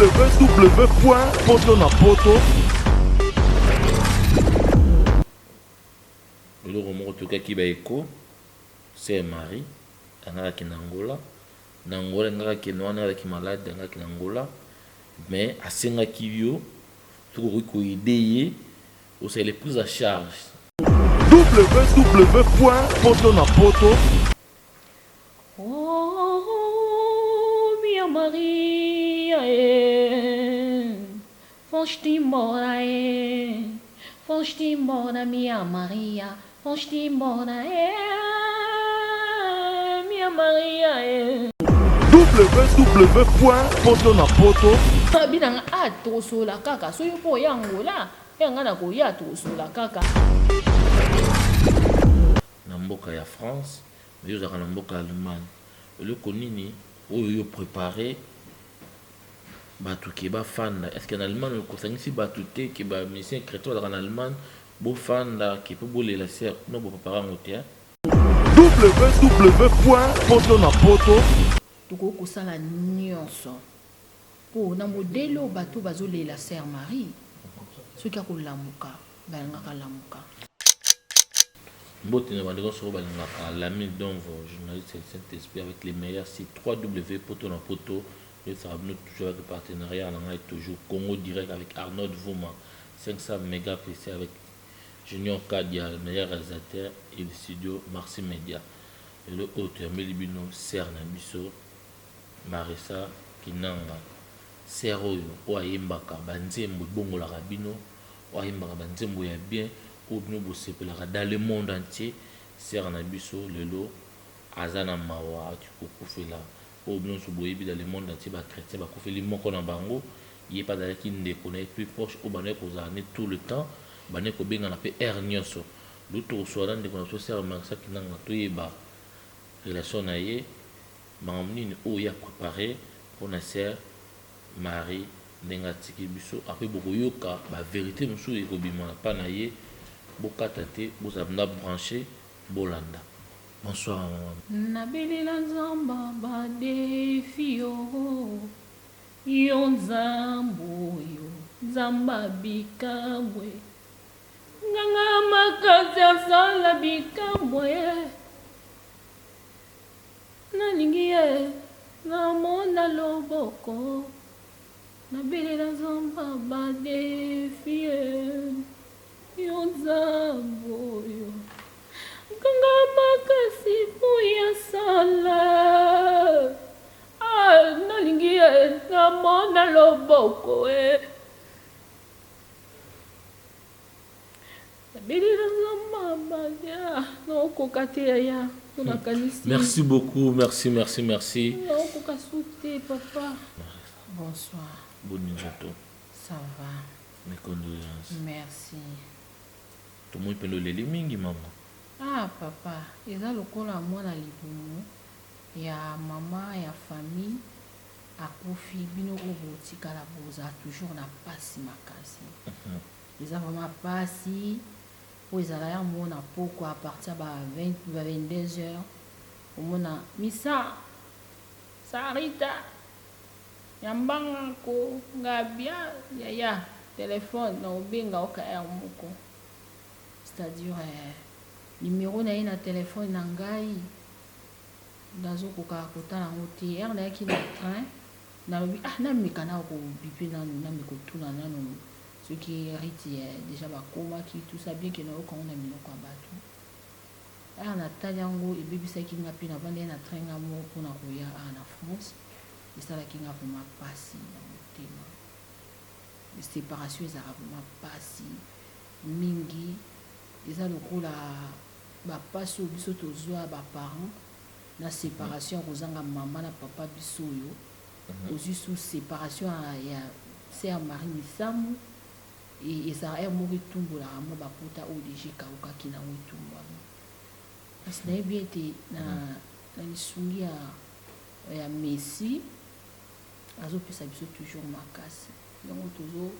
www.potonapoto. Le roman tout cas qui va écho, c'est Marie, Anara qui n'Angola, n'Angola Anara qui noana qui malade, Anara qui n'Angola, mais à Senga Kivio, tout ce qui est ou c'est les prises à charge. www.potonapoto. Oh, minha Maria, foste embora, foste embora, minha Maria, foste embora, minha Maria, www.potonapoto. binanga atosola kaka soyo po yangola yanga na koya tosola kaka Na mboka ya France, mais yo na mboka Allemagne. Le konini oyo préparé batu ki ba fanda. Est-ce qu'en Allemagne le kosangisi batu te ki ba mission chrétien en Allemagne bo fanda ki po bolé la sœur no bo préparer ngotia. www.potonapoto. toko kosala nyonso po na modelo bato bazolela sœur Marie soki akolamuka balingaka lamuka. Mbote na bandeko sur balingaka l'ami d'Onvo, journaliste et Saint-Esprit avec les meilleurs sites www.potonapoto. Nous sommes toujours avec le partenariat en toujours Congo direct avec Arnaud Vouma, 500 mégas PC avec Junior Kadia, le meilleur réalisateur, et le studio Marcy Media. Et le auteur Melibino Serna Bisso, Marissa Kinanga, Seroyo, Oayimbaka, Banzembo, Bongo la Rabino, Oayimbaka, Banzembo ya bien, Obino Bosepelaka, dans le monde entier, Serna Bisso, Lelo, Azana Mawa, Tukufela, Obino Souboyebi, dans le monde entier, chrétien, Bakufeli, Moko na Bango, il n'y a pas d'aller qui ne connaît plus proche, au Bané Kozane tout le temps, Bané Kobenga na pe Ernioso, l'autre soit dans des connexions, Serna Marissa Kinanga, Toyeba, relation na ye, Mamnine, où il a préparé pour la sœur Marie Nengatiki Bisso. Après, beaucoup yoka, la vérité, monsieur, et Kobima, pas naïe, beaucoup tate, vous avez branché, Bolanda. Bonsoir, maman. nabelela nzamba badefi yo nzambo yo nzamba bikabwe nganga makasi asala bikabwe nalingi ye namona loboko nabelela nzamba badefi yo nzambo yo nganga makasi puya sala nalingi ye namona loboko nabelela nzamba badia naokoka te ya tonakanisi Merci beaucoup, merci. naokoka su te papa. Bonsoir. Bonne nuit à toi. Ça va. Mes condoléances. Merci. Tout le monde peut nous les mingi, maman. Ah papa, eza lokola mwana libumu ya mama ya famille akufi bino oyo botikala boza toujours na pasi makasi. Eza vraiment pasi po ezala ya mona poko à partir ba 22 heures omona misa sarita yambanga ko ngabia ya téléphone na obenga okaya moko, c'est-à-dire numéro na ye na téléphone na ngai nazokoka kotala yango te. Ere nayaki na train nalobi nameka na kobipe nanu namekotuna nanu soki riti déjà bakomaki tout ça bien ke nayokango na minoko ya bato. Ere natali yango ebebisaki nga mpe navanda ye na train nga moko mpona koya na France. Esalaki nga vraimen pasi na motema. Séparation ezalaka vraimen pasi mingi. Eza lokola bapasi oyo biso tozwa baparent na séparation kozanga mama na papa biso oyo ozwi sous séparation ya sœur Marie Misamu ezala ere moko etumbolaka mwa baputa oyo deja ekawukaki nango etumbwama. Kasi nayebi ete na lisungi ya Messi azopesa biso toujours makasi, yango tozo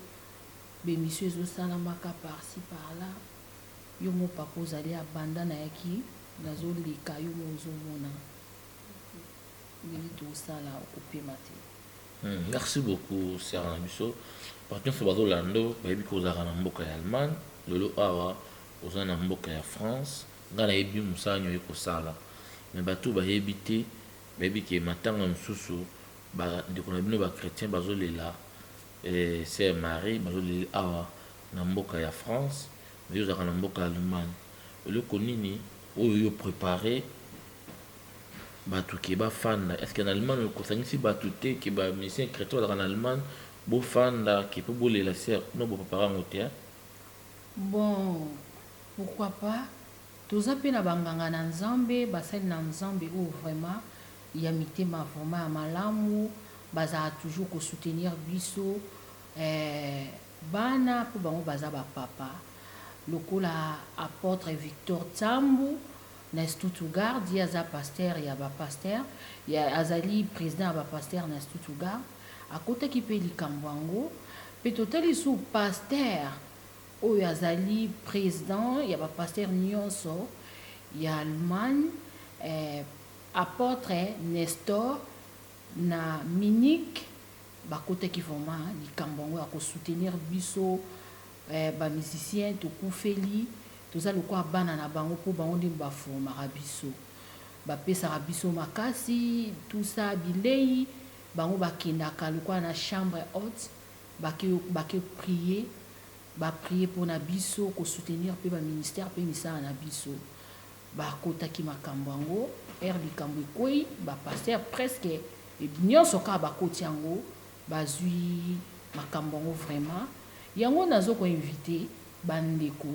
bemission ezosalamaka par-ci par-là. Yo mo papa ozali abanda na yaki nazoleka yo mo ozomona ndenge tosala okopema te. Merci beaucoup, Serge Nabiso. Par contre, c'est Lando, baby kozaka na mboka ya Allemagne, lolo awa oza na mboka ya France, nga na yebi musala nyo ekosala. Mais bato bayebi te, bayebi ke matanga mosusu, ba ndeko na bino ba chrétien bazolela, c'est Marie bazolela awa na mboka ya France, mais ozaka na mboka ya Allemagne. Eloko nini oyo yo préparé bato ke bafanda, est ce que en Allemagne okosangisi bato te ke ba mission chrétien bazaka na Allemagne bofanda ke po bolela ser no bopapara yango te? Bon, pourquoi pas? Toza pe na banganga na nzambe basali na nzambe oyo vraiment ya mitema vraiment ya malamu bazala toujours kosoutenir biso bana mpo bango baza bapapa lokola apôtre Victor Tsambu na Stuttgart ye aza pasteur ya bapaster azali président ya bapaster na Stuttgart akotaki mpe likambo yango mpe totali su pasteur oyo azali président ya bapaster nyonso ya Allemagne apôtre Nestor na Munich bakotaki vraiment likambo yango ya kosoutenir biso bamusicien tokufeli toza lokwa bana na bango mpo bango nde bafomaka biso bapesaka biso makasi tout ça bilei bango bakendaka lokwa na chambre haute bake prier baprier mpona biso kosoutenir mpe baministère mpe misala na biso bakotaki makambo yango likambo ekwei bapaster presque nyonso kaka bakoti yango bazwi makambo yango vraiment yango nazo koinvite bandeko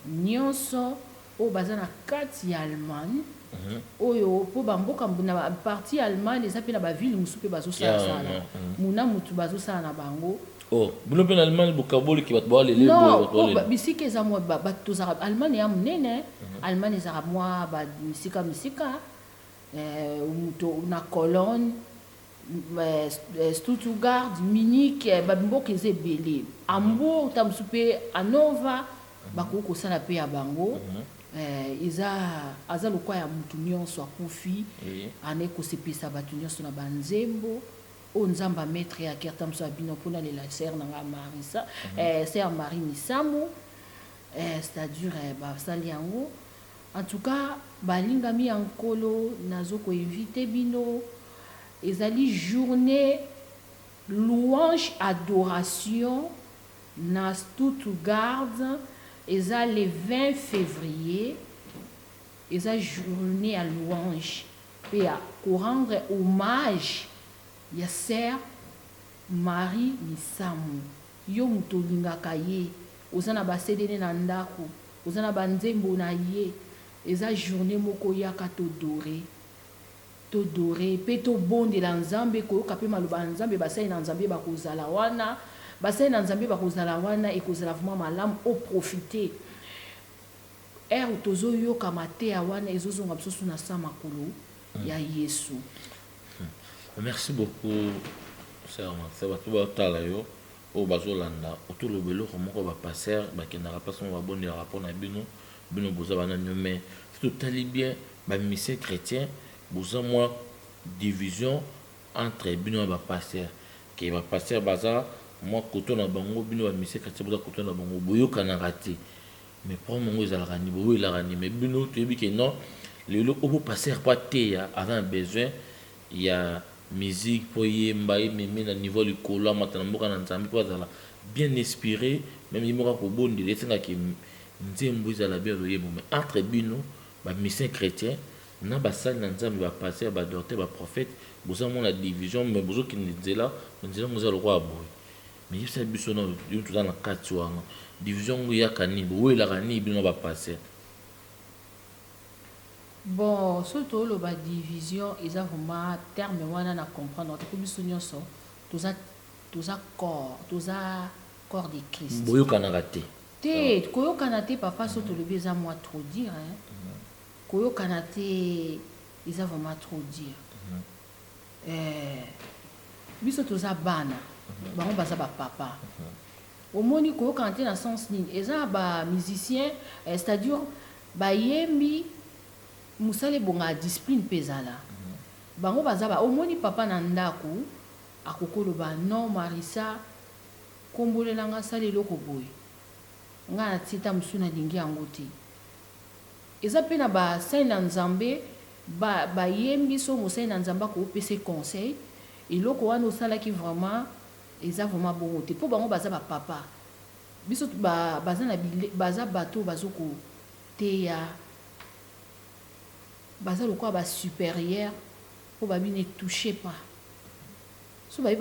nyonso oyo baza na kati ya Allemagne oyo mpo bamboka na parti ya Allemagne eza mpe na bavile mosusu mpe bazosalasala muna mutu bazosala na bango bino mpe na Allemagne bokaboliki bato bawalele non bisika eza mwa bato tozaka Allemagne ya monene Allemagne ezaka mwa misika mutu na Cologne Stuttgart Munich bamboka eza ebele Hambourg ta mosusu mpe Hannover bakoki kosala mpe ya bango aza lokwa ya mutu nyonso akufi ane kosepesa bato nyonso na banzembo oyo nzambe ametre ya kerta moso ya bino mpona lela ser nanga marisa ser Marie Misamu c'est-à-dire basali yango en tout cas balingami ya nkolo nazo koinvite bino ezali journée louange adoration na Stuttgart eza le 20 février eza journée à louange pe ya rendre hommage ya sœur Marie Misamu yo mutu olingaka ye oza na basedene na ndako oza na banzembo na ye eza journée moko yaka todore pe tobondela nzambe koyoka mpe maloba ya nzambe basali na nzambe bakozala wana basali na nzambe bakozala wana ekozala vraiment malamu oprofite ere tozoyoka mateya wana ezozonga biso na sa makolo ya Yesu. Merci beaucoup c'est bato batala yo oyo bazolanda otoloba eloko moko bapaster bakendaka mpasi mo babondelaka mpona bino boza bana nio mais totali bien bamission chrétien boza mwa division entre bino ya bapaster ke bapaster baza mwa koto na bango bino bamission chrétien boza koto na bango boyokanaka te mais problème yango ezalaka ni boyelaka ni mais bino toyebi ke non lelo oyo paster mpo ateya aza na besoin ya musique pour yemba ememe na niveau likolo amata na mboka na nzambe mpo azala bien inspiré même yimoka kobondela esengaki nzembo ezala bien loyembo mais entre bino bamission chrétien na basali na nzambe bapaster badocteur baprophète boza mona division mais bozokende nzela moza lokwa boye mais yebisa biso na yo toza na kati wana division ngo eyaka nini boyelaka nini bino bapaster? Bon, surtout le division, ils ont vraiment terme wana na comprendre. Tout biso nyonso, toza corps de Christ. Boyokanaka te. Te, koyokana te papa surtout le beza moi trop dire hein. Koyokana te, ils ont vraiment trop dire. Biso toza bana. Bango baza ba papa. Omoni koyokana te na sens nini. Eza ba musicien, c'est-à-dire ba yembi musale bonga discipline pezala bango bazaba omoni papa na ndako akokoloba non Marissa kombolela nga sala eloko boye nga na tita mosusu nalingi yango te eza mpe na basali na nzambe bayembi so mosali na nzambe akopesa conseil eloko wana osalaki vraiment eza vraiment bongo te mpo bango baza bapapa biso baza bato bazokoteya baza lokola basupérieur mpo babi ne touchez pas so babi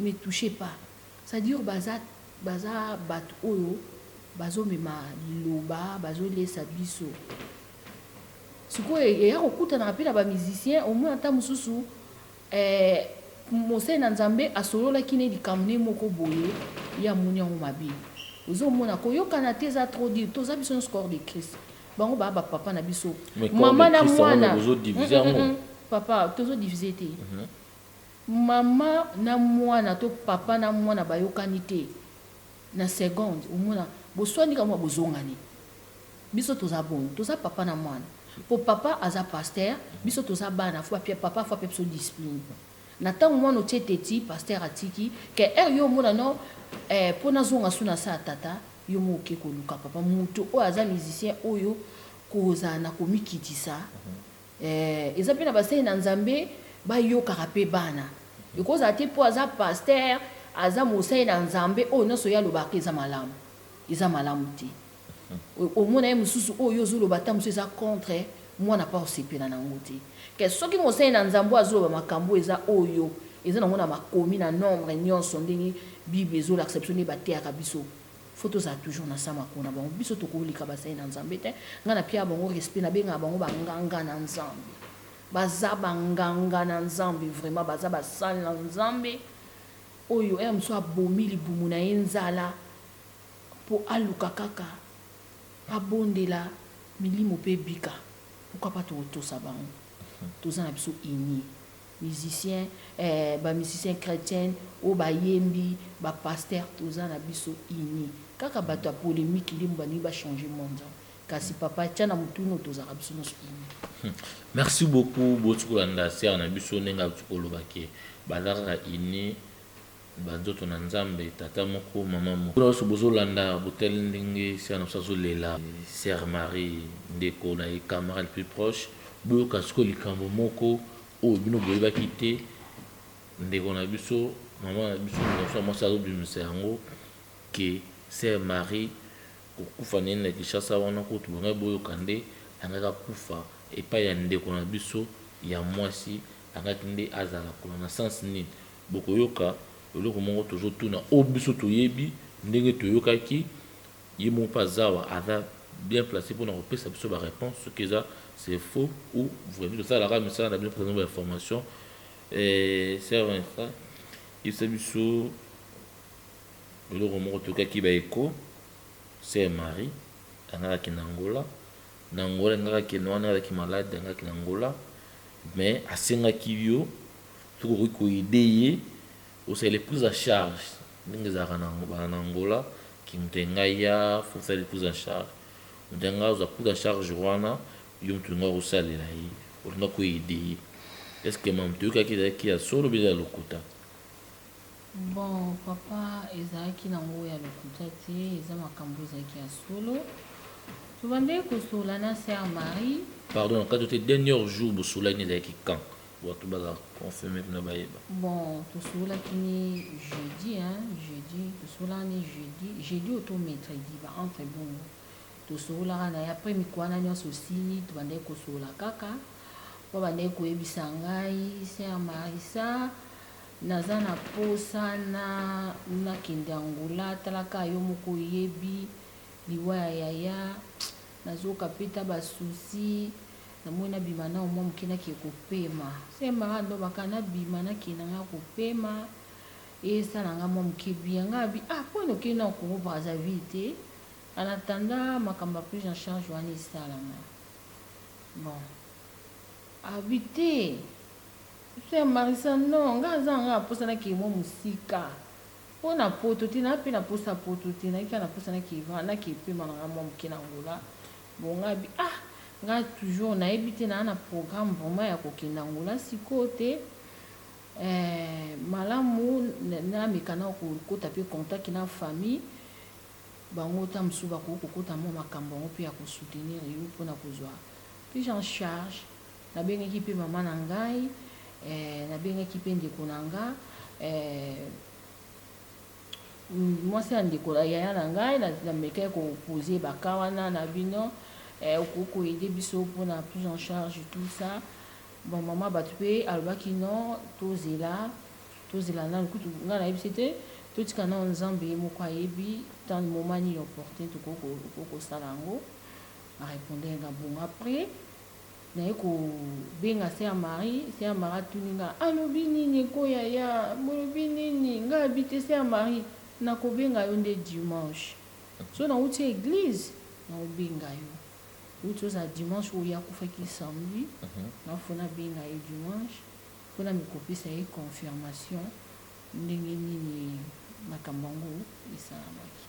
ne touchez pas c'est-à-dire baza bato oyo bazomema liloba bazolesa biso sikoyo eya kokutanaka mpe na bamusicien omoi ata mosusu mosali na nzambe asololaki ne likambo ne moko boye ya moni yango mabe ozomona koyokana te eza trop dire toza biso nyonso corps de Christ bango baa bapapa na biso mama na mwana papa tozodivise te mama na mwana to papa na mwana bayokani te na seconde omona boswanika mwa bozongani biso toza bon toza papa na mwana po papa aza pasteur biso toza bana fo papa fo biso discipline na ntango mwana otie teti pasteur atiki ke yo omona no mpo nazonga su na sa tata yo mo oke koluka papa moto oyo aza musicien oyo kozala na komikitisa eza mpe na basali na nzambe bayokaka mpe bana ekozala te mpo aza pasteur aza mosali na nzambe oyo nyonso ye alobaka eza malamu te omona ye mosusu oyo ozoloba ata mosusu eza contre mwana pa osepela nango te ke soki mosali na nzambe azoloba makambo eza oyo eza nango na makomi na nombre nyonso ndenge bible ezolakisa biso nde bateyaka biso fo tozala toujours na sa makolo na bango biso tokolika basali na nzambe te ngai na pia bango respect nabengaka bango banganga na nzambe baza banganga na nzambe vraiment baza basali na nzambe oyo eya mosusu abomi libumu na ye nzala mpo aluka kaka abondela milimo mpe bika pourquoi pas tokotosa bango toza na biso ini musicien bamusicien chrétienne oyo bayembi bapaster toza na biso ini kaka bato ya polémique ndimo baningi bachange monde kasi papa tia na motuni oyo tozalaka biso nyonso ini. Merci beaucoup botikolanda ser na biso ndenge abisokolobaki baza kaka ini banzoto na nzambe tata moko mama moko nyonso bozolanda botele ndenge ser na biso azolela ser Marie ndeko na ye camarade plus proche boyoka sikoyo likambo moko oyo bino boyebaki te ndeko na biso mama na biso nyonso mwasi azobimisa yango ke ser Marie kokufa nini na Kinshasa wana kutu bangai boyoka nde angaka kufa epai ya ndeko na biso ya mwasi angaki nde azala kola na sens nini bokoyoka eloko moko tozotuna oyo biso toyebi ndenge toyokaki ye moko mpe azawa aza bien placé mpona kopesa biso baréponse soki eza c'est faux ou vraiment tosalaka misala na bino présent bainformation ser Vincent yebisa biso eloko moko toyokaki baeko ser Marie angakaki na Angola angakaki wana azalaki malade angakaki na Angola mais asengaki yo soki okoki koyede ye osala prise en charge ndenge ezalaka na Angola kimutu engai ya fo osala prise en charge mutu engai ozwa prise en charge wana yo mutu engai okosalela ye olinga koyede ye est ce que mamu toyokaki ezalaki ya solo mpe eza ya lokuta. Bon papa ezalaki nango ya lokuta te eza makambo ezalaki ya solo tobandeki kosola na ser Marie. Pardon, quand tu es dernier jour bosolani ezalaki quand bato baza confirme mpena bayeba. Bon tosolaki ni jeudi tosolani jeudi oto mercredi ba entre bongo tosolaka na ye après mikwana nyonso osili tobandeki kosola kaka po bandeki koyebisa ngai ser Marissa naza na posa nakende Angola talaka yo moko oyebi liwa ya yaya nazoka peta basusi namoni nabima na omwa moke nakee kopema ser Marie ndobaka nabima nakenda nga kopema esalanga mwa moke bia nga abi mpona okei na Congo Brazzaville te en attendant makambo ya prise en charge wana esalama bon abi te ser Marissa non nga aza nga aposa nakee mwa mosika mpo na poto te na mpe na posa poto te nakika na posa nakee pema nanga mwa moke na Angola bon nga abi nga toujours nayebi te naa na programme vraiment ya kokende Angola sikoyo te malamu na mekana kokota mpe contact na famille bango ta mosusu bakoki kokota mwa makambo yango mpe ya kosoutenir yo mpona kozwa prise en charge. Nabengaki mpe mama na ngai, nabengaki mpe ndeko na nga, mwasi ya ndeko yaya na ngai, namekaki kopose baka wana na bino okoki koyede biso mpona prise en charge tout ça. Bon mama bato mpe alobaki non tozela nanu kutu ngai nayebi se te totika na nzambe moko ayebi tant moment nini opportun tokoki kosala yango. Arépondre nga bon après naye kobenga se ya Marie atuni nga alobi nini koyaya molobi nini ngai abi te se ya Marie nakobenga yo nde dimanche so nauti église naobenga yo uti oza dimanche oyo akufaki samedi nafona benga ye dimanche mpona mikopesa ye confirmation ndenge nini makambo yango esalamaki.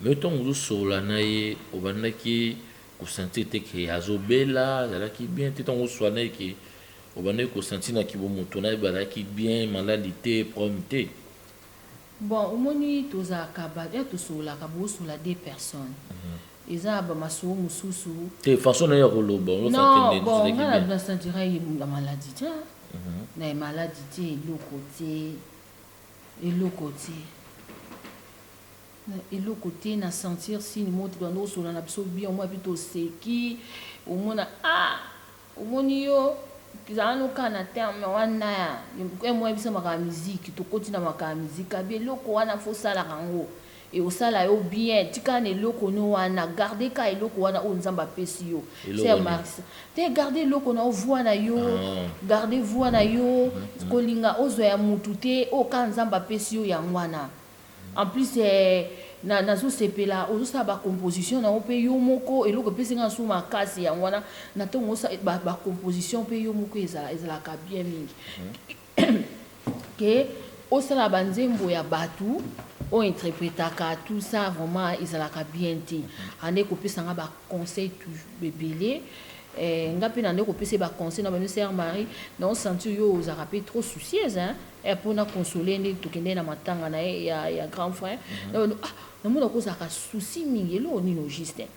Me ntongo ozosola na ye obandaki kosentir te ke azobela azalaki bien te ntongo oswa na ye ke obandaki kosentir na kibomoto na ye bazalaki bien maladi te problème te? Bon omoni tozalaka tosololaka bosola deux personnes eza bamasolo mosusu te façon na ye ya koloba non bon nga nasentira ye na maladi te na ye maladi te eloko te na sentir sini moko te bando osola na biso bien omoi mpe toseki omona omoni yo kizala noka na terme wana ya moi biso makambo ya miziki tokoti na makambo ya miziki abi eloko wana fo osalaka yango osala yo bien tika na eloko no wana garde ka eloko wana oyo nzambe apesi yo c'est marisa te garde eloko na voix na yo garde voix na yo kolinga ozwa ya mutu te oyo ka nzambe apesi yo yango wana en plus nazosepela ozosala bacomposition nango mpe yo moko eloko epesi nga su makasi yango wana na ntongo bacomposition mpe yo moko ezalaka bien mingi ke osala banzembo ya bato oyo interprétaka tout ça vraiment ezalaka bien te ande kopesa nga baconseil ebele nga mpe nande kopesa baconseil na bano sœur Marie na osentir yo ozalaka mpe trop soucieuse mpona console nde tokende na matanga na ye ya grand frère namona kozalaka souci mingi eloko nini juste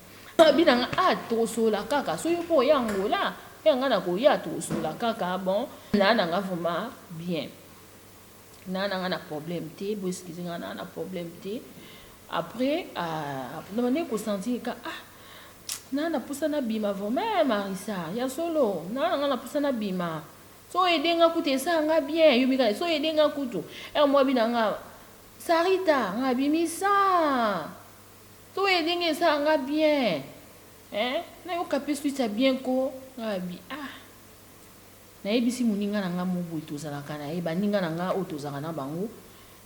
binanga tokosola kaka so yo mpo oya ngola yanga na koya tokosola kaka bon naa nanga vraiment bien nanga na problème te bo excuse nga na problème te après namane kosentir ka na pusa na bima vraiment Marisa ya solo nanga na pusa na bima so edenga kutu esanga bien yo mikana so edenga kutu moi binanga Sarita nga bimisa to edenge esanga bien na yo kape suite bien ko ngabi na yebisi moninga na nga moboy tozalaka na ye baninga na nga oyo tozalaka na bango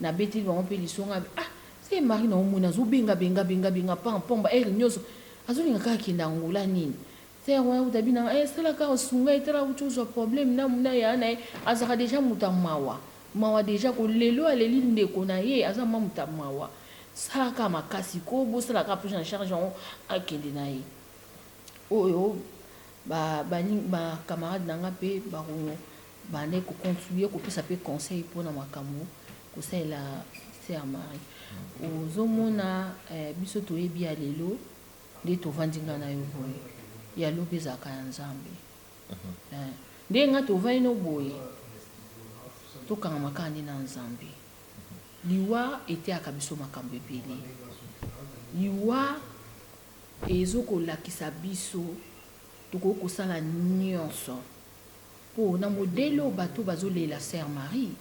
na beteli bango mpe lisonga se Marie na omona azobenga pampomba ere nyonso azolinga kaka kenda ngola nini ser wana utabi na esalaka osunga etala uti ozwa problème na muna ya na ye azalaka deja muta mawa deja kolelo aleli ndeko na ye aza mwa muta mawa salaka makasi ko bosalaka prise en charge yango akende na ye oyo bacamarade na nga mpe bande kocontribue kopesa mpe conseil mpona makambo kosalela sœur Marie ozomona biso toyebi ya lelo nde tovandi nga na yo boye ya lobi ezalaka ya nzambe nde nga tovandi no boye tokangamaka nde na nzambe liwa eteyaka biso makambo ebele liwa ezokolakisa biso tokoki kosala nyonso mpo na modele oyo bato bazolela sœur Marie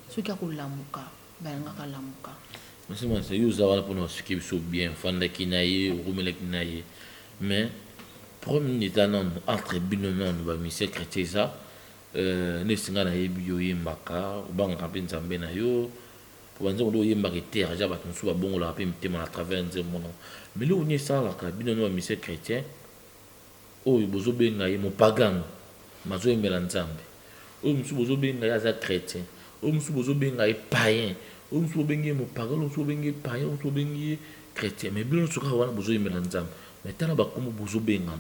soki akolamuka bayangaka lamuka merci moi c'est yo za wana mpona basiki biso bien ofandaki na ye orumelaki na ye mais problème neta nano entre bino nano bamisie chrétien eza nde esinga nayebi yo oyembaka obangaka mpe nzambe na yo po banzembo nde oyembaka etere ja bato mosusu babongolaka mpe mitema na travers nzembo na mais lelo oni esalaka bino no bamisie chrétien oyo bozobenga ye mopagano mazoyembela nzambe oyo mosusu bozobenga ye aza chrétien oyo mosusu bozobenga ye païen oyo mosusu bobengi ye mopagano oyo mosusu bobengi ye païen oyo mosusu bobengi ye chrétien mais bino nyonso kaka wana bozoyembela nzambe mais tala bakombo bozobengana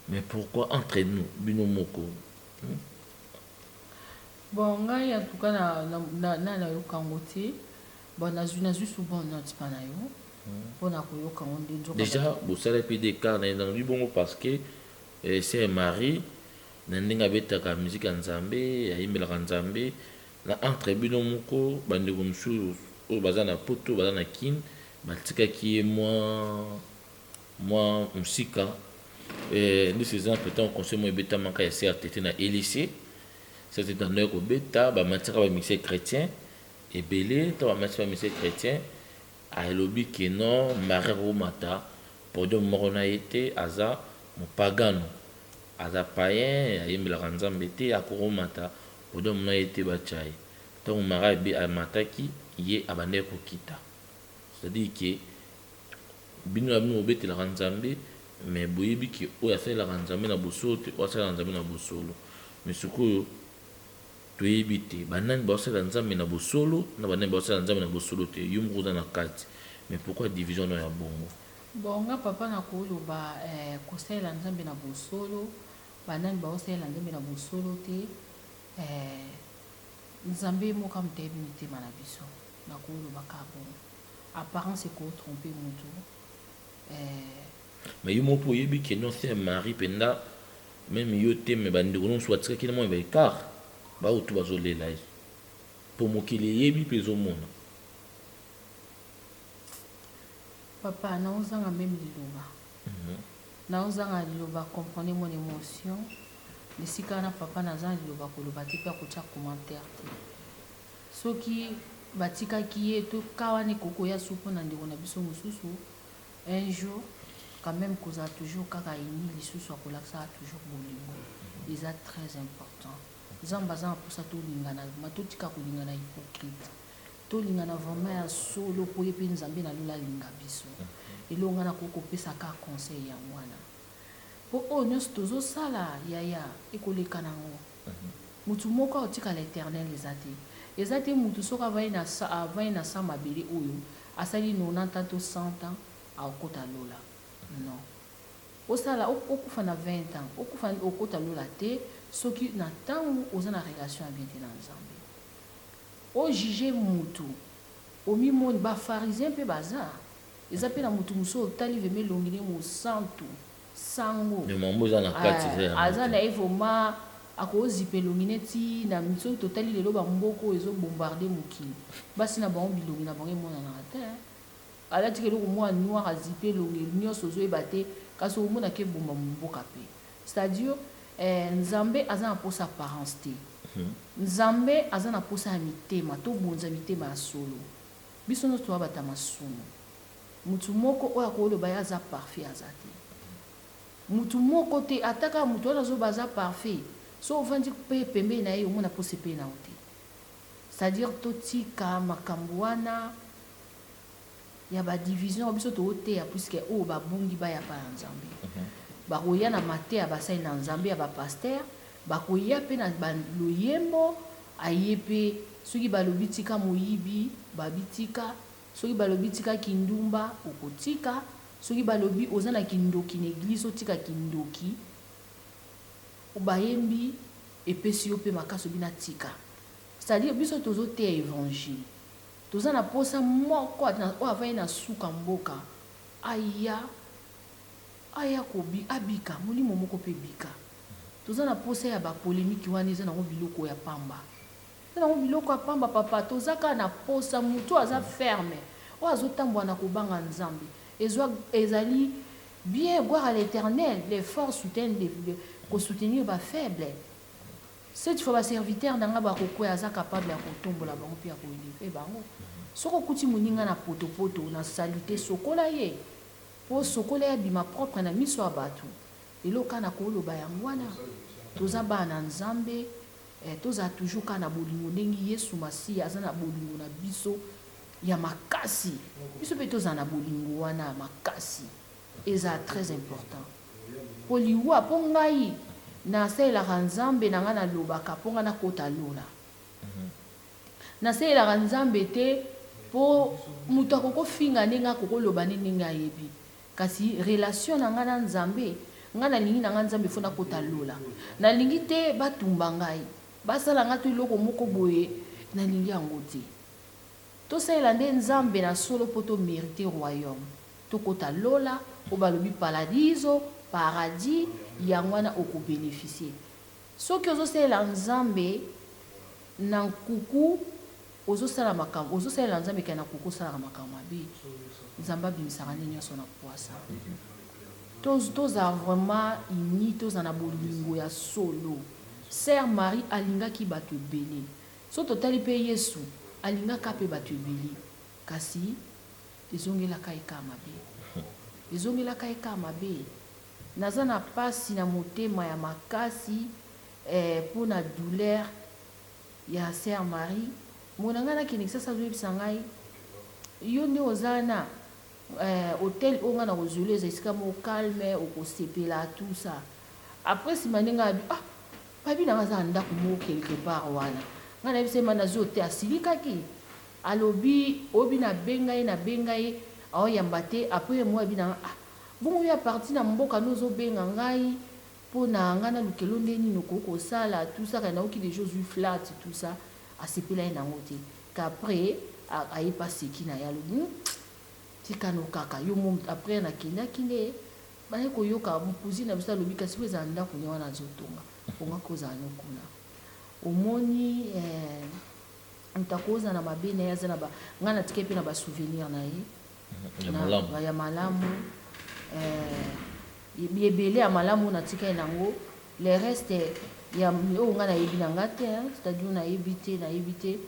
mais pourquoi entre nous bino moko Bon, ngai en tout cas na yokango te. Bon, nazwi souvent note pa na yo. Mpona koyoka ngo nde nzoka déjà bosala mpe des cas na nalobi bongo parce que c'est mari na ndenge abetaka musique ya nzambe ayimbelaka nzambe na entre bino moko bandeko mosusu oyo baza na poto baza na kine batikaki ye mwa mosika nde ces ans peut-être conseil mo ebetamaka ya CRTT na LIC CRTT na ndoyo kobeta bamatiaka bamixe chrétien ebele to bamatiaka bamixe chrétien alobi ke non mari akomata podium moko na ye te aza mopagano aza payen ayembelaka nzambe te akomata podium na ye te batya ye ntango mari amataki ye abandaki kokita c'est-à-dire ke bino na bino bobetelaka nzambe mais boyebi ke oyo asalelaka nzambe na bosolo te oyo asalelaka nzambe na bosolo mais sikoyo toyebi te banani baosalela nzambe na bosolo na banani baosalela nzambe na bosolo te yo moko oza na kati mais pourquoi division no ya bongo bon nga papa na koloba kosalela nzambe na bosolo banani baosalela nzambe na bosolo te nzambe moko moteyebi mitema na biso na koloba ka bongo apparence ekotrompe motu mais yo moko oyebi ke non c'est mari mpenza même yo te me bandeko nyonso batikaki na mwa baekart baotu bazolela ye mpo mokili eyebi mpe ezomona papa naozanga meme liloba naozanga liloba comprendre mon émotion esika na papa naza liloba koloba te mpe akotia commentaire te soki batikaki ye toka wana ekokoya su mpo na ndeko na biso mosusu un jour quand même kozala toujours kaka ini lisusu akolakisaka toujours bolingo eza très important nzambe aza na mposa tolingana totika kolingana hypocrite tolingana vraiment ya solo po ye mpe nzambe nalola alinga biso elonga na kokopesaka conseil ya mwana po oyo nyonso tozosala yaya ekoleka nango mutu moko aotikala éternel eza te mutu soki avai na sa mabele oyo asali 90 ans to 100 ans aokota lola non osala okufa na 20 ans okufa okota lola te soki na ntango oza na relation ya bien te na nzambe ojuge mutu omimoni bafarisien mpe baza eza mpe na mutu mosusu otali veme elongi ne mosantu sango aza na ye vraimen akozipa elongi neti na soki totali lelo bamboko oyo ezobombarde mokili basi na bango bilongi na bango emonanaka te alati keloko mwa noir azipe elongi nyonso ozoyeba te kasi omonaka ebomba mboka mpe c'est-à-dire nzambe aza na mposa apparence te nzambe aza na mposa ya mitema tobonza mitema ya solo biso nyonso toyabata masumu mutu moko oyo akoloba ye aza parfait aza te mutu moko te ataka mutu wana azoba aza parfait so ovandi mpe pembeni na ye omona mposa epe na yo te c'est-à-dire totika makambo wana ya badivision biso tooteya puiske oyo babungi baya pa ya nzambe bakoya na mateya basali na nzambe ya bapaster bakoya mpe na loyembo aye mpe soki balobi tika moyibi babitika soki balobi tika kindumba okotika soki balobi oza na kindoki na eglise otika kindoki bayembi epesi yo mpe makasi obi na tika c'est-à-dire biso tozoteya évangile toza na posa moko oyo avai na suka mboka aya kobi abika molimo moko mpe bika toza na posa ya bapolémiki wana eza nango biloko ya pamba eza nango biloko ya pamba papa toza kaka na posa moto aza ferme oyo azotambola na kobanga nzambe ezali bien gloire à l'éternel les forts soutiennent kosoutenir bafaible cette fois baserviteur nanga bakokwea aza capable ya kotombola bango mpe ya koeleve bango soki okuti moninga na potopoto na salite sokola ye po sokola ye abima propre na miso ya bato eloka na koloba yango wana toza bana nzambe tozala toujours kaka na bolingo ndenge yesu masiya aza na bolingo na biso ya makasi biso mpe tozala na bolingo wana ya makasi ezala très important po liwa mpo ngai nasalelaka nzambe na ngai nalobaka mpo ngai nakota lola nasalelaka nzambe te mpo moto akokofinga ndenge akokoloba nde ndenge ayebi kasi relation na ngai na nzambe ngai nalingi na ngai nzambe fo nakota lola nalingi te batumba ngai basalanga to eloko moko boye nalingi yango te tosalela nde nzambe na solo mpo tomérite royaume tokota lola o balobi paradiso paradis yango wana okobénéficie soki ozosalela nzambe na nkuku ozosalela makambo ozosalela nzambe kaya na nkuku osalaka makambo mabe nzambe abimisaka nde nyonso na poasa toza vraiment ini toza na bolingo ya solo Sœur Marie alingaki bato ebele so totali mpe Yesu alingaka mpe bato ebele kasi ezongelaka eka mabe ezongelaka eka mabe naza na pasi na motema ya makasi mpo na douleur ya Sœur Marie mona ngai nakende kisasa azoyebisa ngai yo nde oza na hôtel oyo ngai na kozwela eza esika mo calme okosepela tout ça après nsima nde ngai abi babi na ngai aza na ndako moko quelque part wana ngai nayebisa ye ma nazwi te asilikaki alobi obi nabenga ye aoyamba te apres ye mo abi na ngai bongo yo aparti na mboka no ozobenga ngai mpo na ngai nalukelo nde nini okoki kosala tout ça kaya naoki déjà ozwi flat tout ça asepela ye nango te qu'après ayepa seki na ye alobi tikano kaka yo mo après nakendaki nde baye koyoka mokuzi na biso alobi kasi po ezala ndako nye wana azotonga onga kozala nokuna omoni ntakoza na mabe na ye aza na ngai natika mpe na basouvenir na ye ya malamu ebele ya malamu natika ye nango le reste ya oyo ngai nayebi na nga te c'est-à-dire nayebi te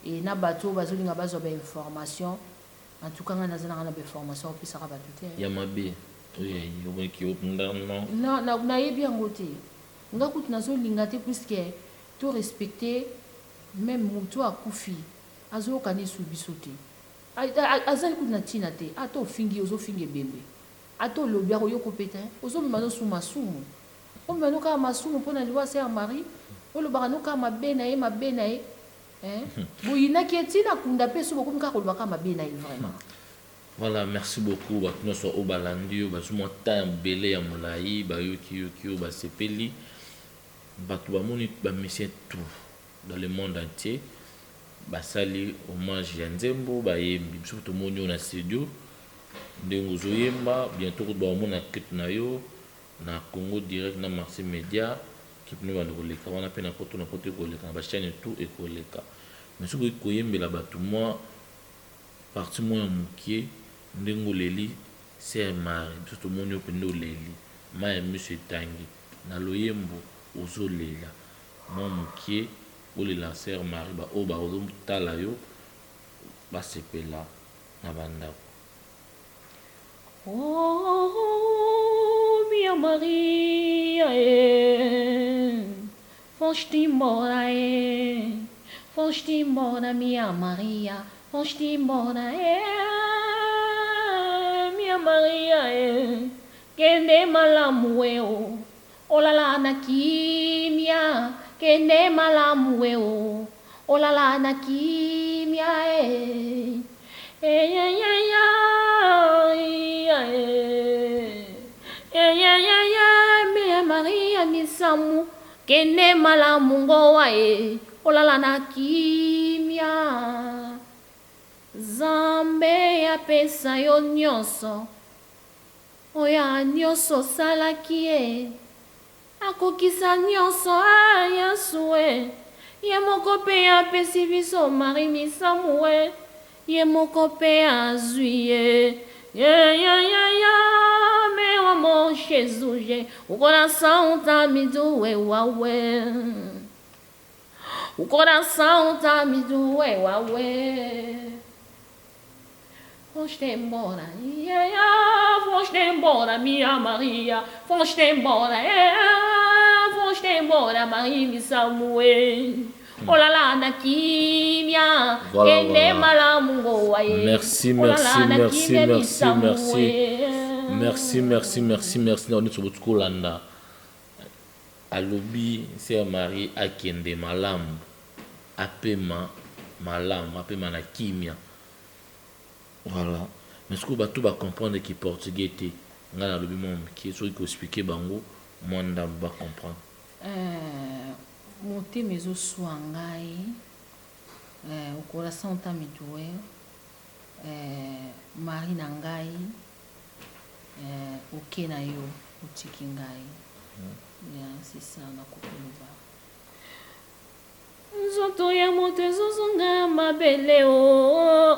e na bato oyo bazolinga bazwa bainformation en tout cas ngai naza na nga na bainformation opesaka bato te ya mabe nayebi yango te nga kutu nazolinga te puiske to respecte même moto akufi azoyoka nde esu biso te azali kutu na ntina te ata ofingi ozofinga ebembe ata olobi akoyoka mpe te ozomema nosu masumu omema nokaka masumu mpo na liwa Sœur Marie olobaka nokaka mabe na ye boyinaki etina kunda mpe so bokomi kaka kolobaka mabe na ye vraiment. Voilà, merci beaucoup. Nous sommes au Balandi, nous sommes en belé à Moulaï, Bayoki, Basepeli, Batouamoni, Bamisien tout dans le monde entier. Basali, hommage Yanzembo, Bayembi, surtout Monio na studio. Ndengo Zoyemba, bientôt Baumona Ketnayo, na Congo direct, na Marseille Média, qui peut nous voir le cas. On a peine à côté, on a côté Koleka, on va chaîne tout et Koleka. Mais ce que Koyembe là-bas, tout moi, parti moi en moukier. Ndengo leli Sœur Marie tout le monde pendo leli ma monsieur tangi na loyembo ozolela moi mukie olela Sœur Marie ba oba ozomtala yo basepela na bandako. Oh mia Maria fosti mora mia Maria fosti mora Maria kende malamu weo olala na kimia kende malamu weo olala na kimia Mia Maria misamu kende malamu ngowa olala na kimia Zambe ya pesa yo nyonso oya nyonso salaki akokisa nyonso Yesu ye moko mpe apesi biso Marie misamu ye moko mpe azwi mewa mo Jesus o coração tá me doeu o coração tá me doeu Foste embora, minha Maria. Foste embora, Maria me Samuel. Olala na kimia, kende malamungo aye. Merci. Na onitso botko landa. Alobi Sœur Marie akende malamu. Apema na kimia. Voilà. Mais ce que tu vas comprendre que portugais était ngala lobi mom qui est qui expliquer bango moi ndam ba comprendre. motema ezoswa ngai okola santa midouer mari na ngai oke na yo otiki ngai c'est ça nakokoloba. Nzoto ya moto ezozonga mabele o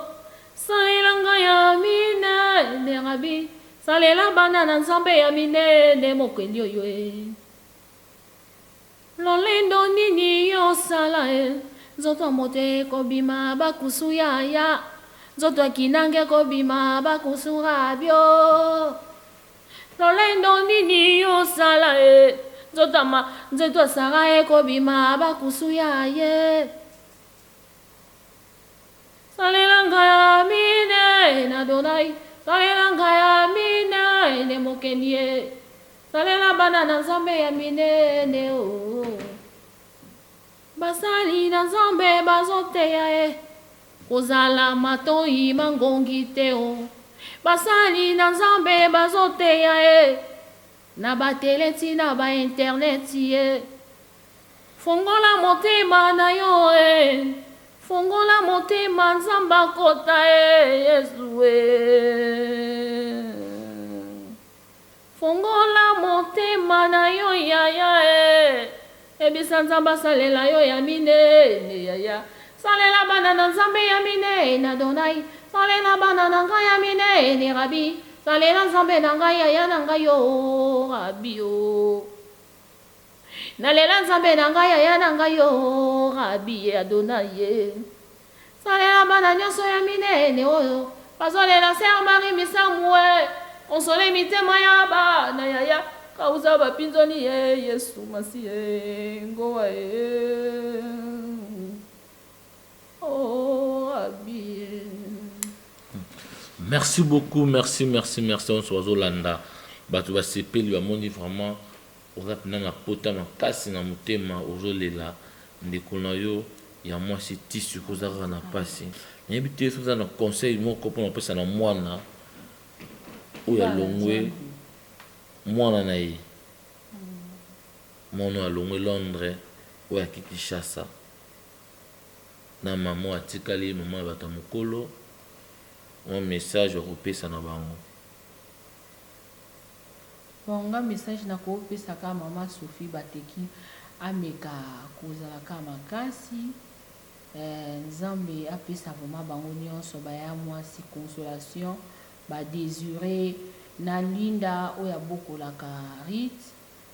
salela ngai ya minene rabi salela bana na nzambe ya minene mokeli oyo lolendo nini yosala nzoto ya moto ekobima bakusu yaya nzoto ya kinange ekobima bakusu rabio lolendo nini yosala nzoto ya sara ekobima bakusu yaye salela ngai ya mine na donai salela ngai ya mine ne mokeli salela bana na nzambe ya minene o basali na nzambe bazoteya kozala matoi mangongi te o basali na nzambe bazoteya na bateleti na bainterneti fongola motema na yo fongola motema nzambe akota yesu fongola motema na yo yaya ebisa nzambe asalela yo ya minene yaya salela bana na nzambe ya minene na donai salela bana na ngai ya minene rabi salela nzambe na ngai yaya na ngai yo rabi o nalela nzambe na ngai yaya na ngai yo rabi adonai salela bana nyonso ya minene oyo bazolela ser mari misamu konsole mitema ya bana yaya kauza bapinzoni yesu masi ngowa oh abi. Merci beaucoup, merci on se voit Landa. Bato ba sepeli ba moni vraiment oza pena na pota makasi na motema ozolela ndeko na yo ya mwasi tisu kozaka na pasi yebi te soza na conseil moko mpona kopesa na mwana oyo alongwe mwana na ye mwana alongwe Londres oyo aki Kinshasa na mama atikali mama ya bato mokolo un message akopesa na bango. Bonga message na kopesa ka mama Sophie bateki ameka kozalaka makasi nzambe apesa vraiment bango nyonso baya mwasi consolation badésiré na linda oyo abokolaka rite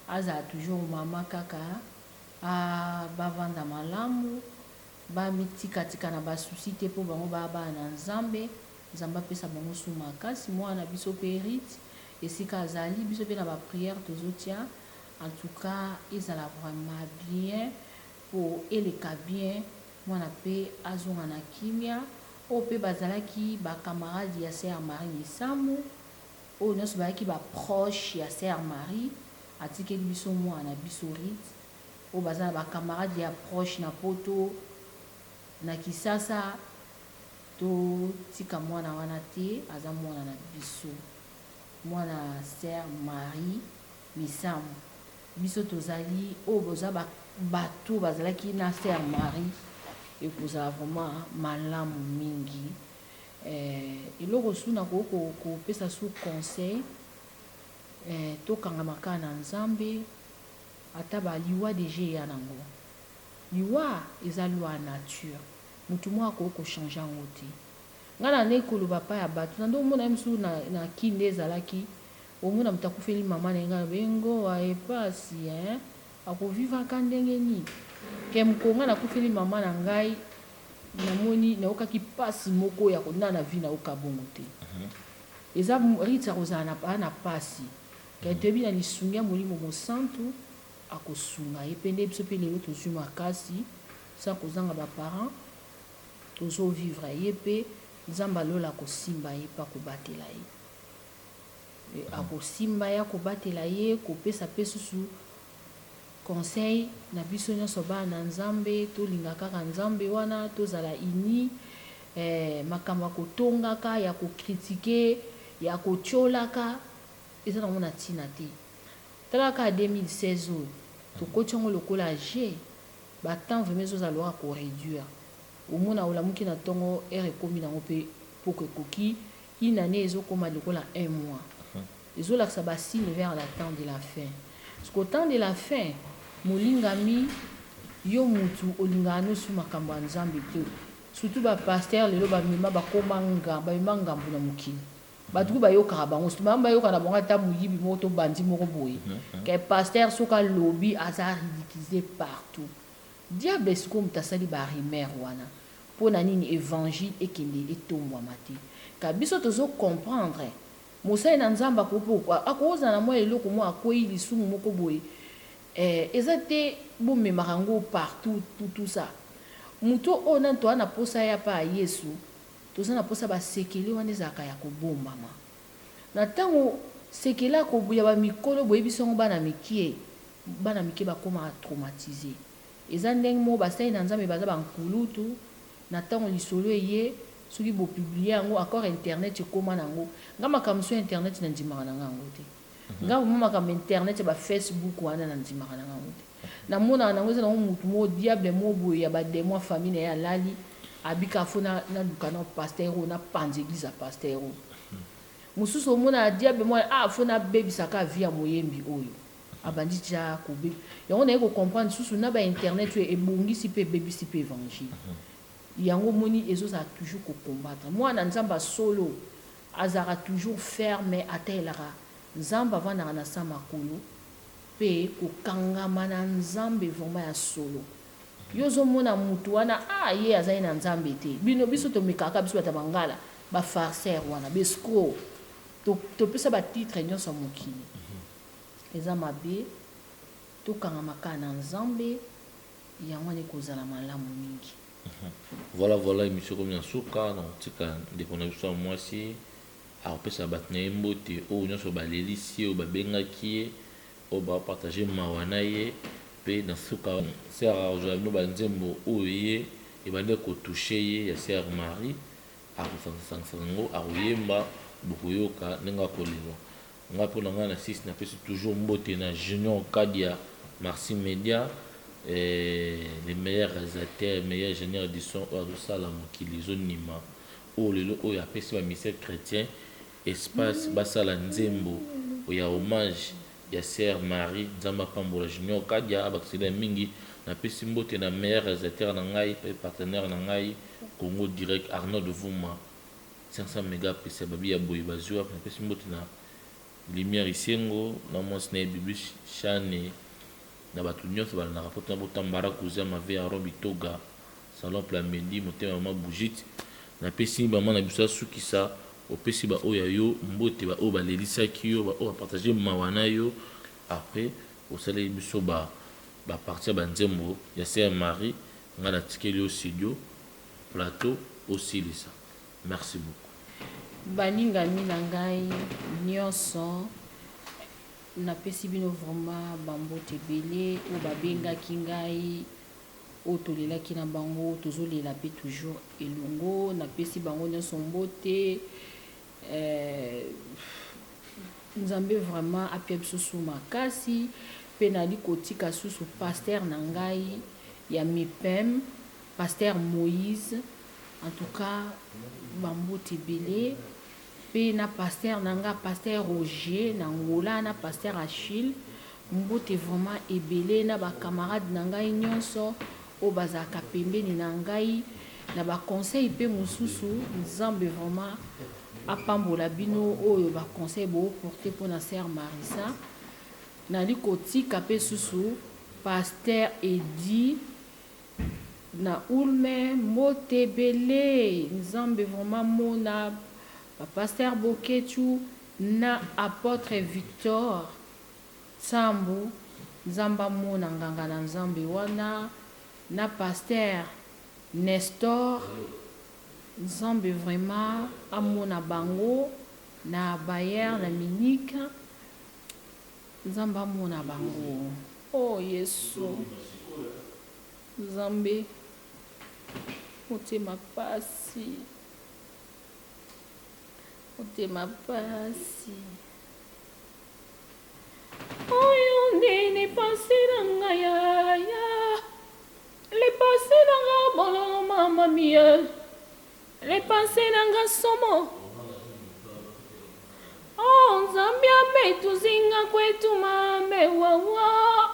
azala toujours mama kaka bavanda malamu bamitikatika na basusi te mpo bango baba na nzambe nzambe apesa bango su makasi mwana biso mpe rite esika azali biso mpe na baprière tozotia en tout cas ezala vraiment bien po eleka bien mwana mpe azonga na kimia oyo mpe bazalaki bakamarade ya ser marie misamu oyo nyonso bazalaki baproche ya ser marie atikeli biso mwana biso rite oyo baza na bakamarade ya proche na poto na Kisasa totika mwana wana te aza mwana na biso mwana ser marie misamu biso tozali oyo boza bato bazalaki na ser marie ekozala vraiment malamu mingi eloko su na kopesa su conseil tokangamaka na nzambe ata baliwa deja eya nango liwa eza liwa ya nature mutu moko akokochange yango te ngai na nde koloba pa ya bato na nde omona ye mosusu na kinde ezalaki omona moto akufeli mama na ye ngai bengo aepasi akovivaka ndenge nini ke mokonga nakufeli mama na ngai namoni naokaki pasi moko ya konda na vi naoka bongo te eza rite akozala na pasi ke toyebi na lisungi ya molimo mosantu akosunga ye mpe nde biso mpe lelo tozwi makasi sa kozanga baparent tozovivre ye mpe nzambe alola akosimba ye mpe akobatela ye akosimba ye akobatela ye kopesa mpe susu conseil na biso nyonso bana na nzambe tolinga kaka nzambe wana tozala ini makambo ya kotongaka ya kokritike ya kotiolaka eza nango na ntina te talaka 2016 oyo tokoti yango lokola je batemps vraiment ezozalwaka koréduire omona olamuki na ntongo ere ekomi nango mpe poko ekoki une année ezokoma lokola 1 mois ezolakisa basigne vers la temps de la fin parce qu'au temps de la fin molingami yo mutu olingaka nyonso makambo ya nzambe te surtout bapaster lelo bamema bakoma bamema ngambo na mokili bato kuyi bayokaka bango surtout bango bayokaka na bango ata moyibi moko to bandi moko boye ke paster soki alobi aza ridiculisé partout diable sikoyo moto asali barimere wana mpo na nini évangile ekende etombwama te ka biso tozocomprendre mosali na nzambe akozala na mwa eloko moko akwei lisumu moko boye eza te bomemaka yango partout tout ça moto oyo nani toza na posa ya pa ya yesu toza na posa basekele wana ezalaka ya kobombama na ntango sekele ya bamikolo boyebi yango bana mike bakomaka traumatise eza ndenge moko basali na nzambe baza bankulutu na ntango lisolo eye soki bopiblie yango encore internet ekóma nango nga makambo so internet na ndimaka na yango te nga moma makambo internet ya bafacebook wana na ndimaka na yango te namonaka nango eza nango mutu moko diable moko boye ya bademo famille na ye alali abika fo naluka na paster oyo napanza église ya paster oyo mosusu omona diable moko fo nabebisaka vi ya moyembi oyo abandi tia kobebi yango naye kocomprendre susu na bainternet oyo ebongisi mpe ebebisi mpe évangile yango moni ezozala toujours kocombattre mwana nzambe solo azalaka toujours ferme atelaka nzambe avandaka na sa makolo mpe kokangama na nzambe vraimen ya solo yo ozomona mutu wana ye azali na nzambe te biso tomekaka biso bata bangala bafarcere wana bescro topesa batitre nyonso ya mokili eza mabe tokangamaka na nzambe yango wana ekozala malamu mingi. Voilà émission comme na suka na tika ndeko na biso mwasi apesa bato na ye mbote oyo nyonso balelisi oyo babengaki ye oyo bapartage mawa na ye mpe na suka sere ozala bino banzembo oyo ye ebandi kotouche ye ya sere Marie akosangisangisa yango akoyemba bokoyoka ndenge akolelwa nga mpo na ngai na 6 napesi toujours mbote na Junior Kadia Merci Media les meilleurs réalisateurs, les meilleurs ingénieurs de son à la mokili zonima o lelo o ya pesi ba mystère chrétien espace basala nzembo o ya hommage ya sœur Marie Nzamba Pambola Junior Kadia abakisela mingi na pesi mbote na meilleur réalisateur na ngai pe partenaire na ngai Congo Direct Arnaud de Vuma 500 mégapixels babi ya boy bazua na pesi mbote na lumière isengo na mos na bibi chane na bato nyonso bala na rapporte na botambara kuza mave ya robi toga salon plamedi motema mama bougite na pesi bama na biso sukisa opesi ba oya yo mbote ba o balelisaki yo ba o partager mawana yo après osale biso ba partir ba nzembo ya sœur Marie ngana tikeli au studio plateau aussi lisa. Merci beaucoup baninga mina ngai nyonso napesi bino vraiment bambote ebele oyo babengaki ngai oyo tolelaki na bango tozolela mpe toujours elongo napesi bango nyonso mbote nzambe vraiment apia biso su makasi mpe nali kotika susu paster na ngai ya mipem paster Moïse en tout cas bambote ebele pe na pasteur nanga pasteur Roger na Ngola na pasteur Achille mbote vraiment ebele na ba camarade na ngai nyonso o bazaka pembeni na ngai na ba conseil pe mosusu nzambe vraiment apambola bino oyo ba conseil bo porter pour na sœur Marisa na likotika pe susu pasteur Edi na ulme mbote ebele nzambe vraiment mona pasteur Boketu na apôtre Victor Sambu Nzamba mona nganga na nzambe wana na pasteur Nestor nzambe vraiment amona bango na Bayer na Minique nzamba mona bango oh Yesu nzambe motema pasi motema pasi oyo ndeni pasi na ngai yaya passés nanga bololo mama mia. Les passés nanga somo. Oh, Zambia metu zinga kwetu mame wawa.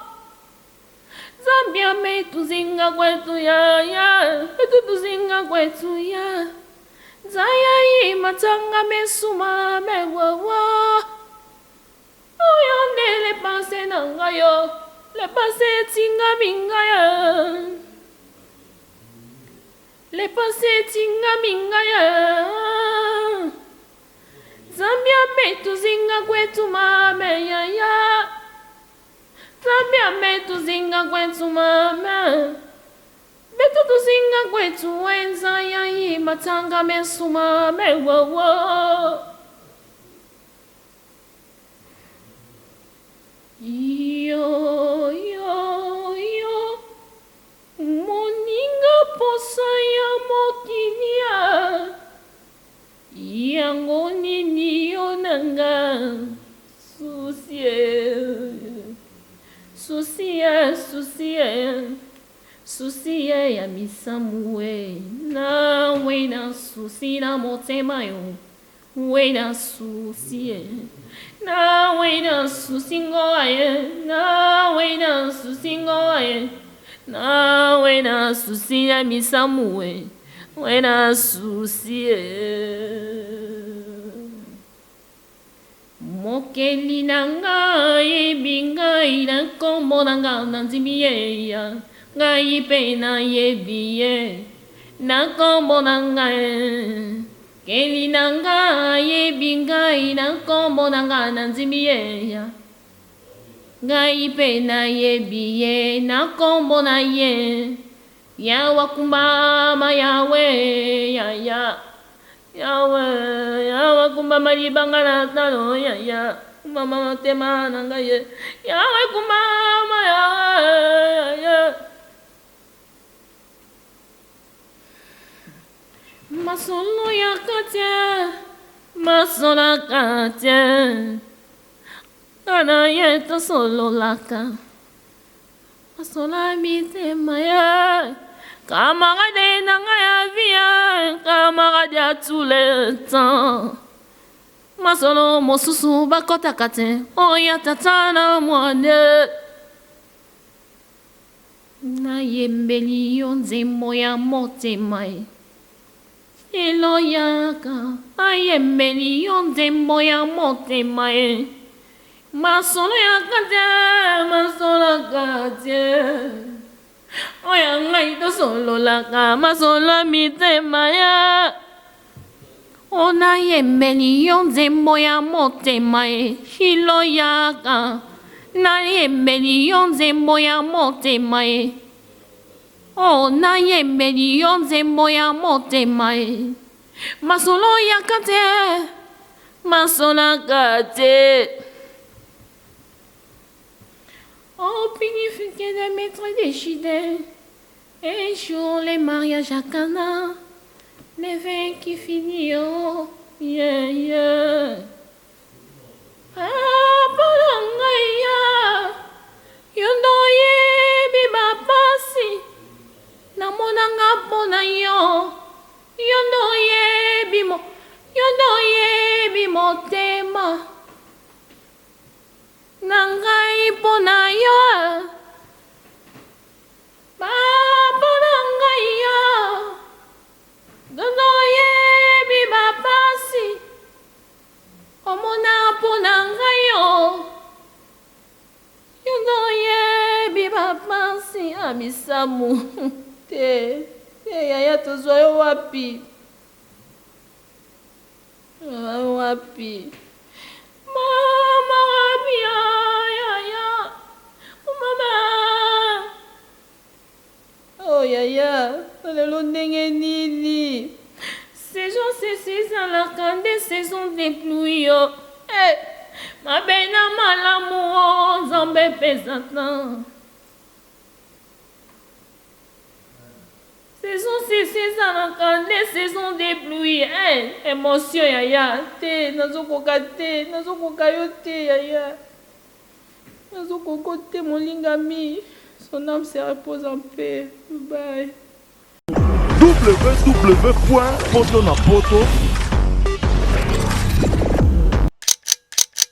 Zambia metu zinga kwetu ya. Metu zinga kwetu ya. Zaya yi matanga mesu mame wawa. Oyonde les passés nanga yo. Les passés tinga minga ya. Les passés tinga minga ya. Zambia metu zinga kwetu mame ya ya. Zambia metu zinga kwetu mame. Metu zinga kwetu wenza ya yi matanga mesu mame wawa. Yo, yo, yo. Moninga posa ya mokinia. Yango nini yo nanga. Susie ya misamue. Na wena susi na motema yo. Wena susie. Na wena susingo aye. Na wena susingo aye. Na wena susi ya misamue. Wena susie. Mokeli nanga yebinga ina kombo nanga nanzimiye ya. Ngai pe na yebiye. Na kombo nanga Keli nanga yebinga ina kombo nanga nanzimiye ya. Ngai pe na yebiye na kombo na ye. Yawa kumbama yawe ya ya. Yawa kumbama libanga na tano ya ya. Kumbama tema nanga ye. Yawa kumbama ya ya. Masolo ya katia, masola katia. Kana yeta solo laka. Masola mite maya. Camarade nanga ya via, camarade à tout le temps. Masolo mosusu bakota kate, oya tatana mwane. Na yembeli yonze moya mote mai. Eloyaka, ayembeli yonze moya mote mai. Masolo ya kate, masolo kate. Oya ngai to solo laka, masolo mite maya. Ona yembeli yonze moya mote mai. Eloyaka, na yembeli yonze moya mote mai. Oh, na yembeli yonze moya mote mai. Masolo yakate, masola kate. Oh, purifié des maîtres déchidés. Et sur les mariages à Cana, les vins qui finissent, oh, yeah, yeah. Ah, palangaya, yondo ye biba pasi. Namonanga pona yo, yondo ye bimo tema. Nangai pona yo, papa nangai yo. Yondo ye biba pasi. Omona pona yo. Yondo ye biba pasi. Amisamu. Te yaya tozwayo wapi? Wapi? Mama wapi yaya? Mama. Oh yaya, lelo ndenge nini? Saison c'est à la cande saison des pluies. Eh, ma bena malamu Nzambe pesata. Saison c'est à la cande saison des pluies. Eh, émotion yaya, te nazokoka te, nazokoka yo te yaya. Nazokoka te molingami. Son âme se repose en paix. Bye. www.potonapoto.com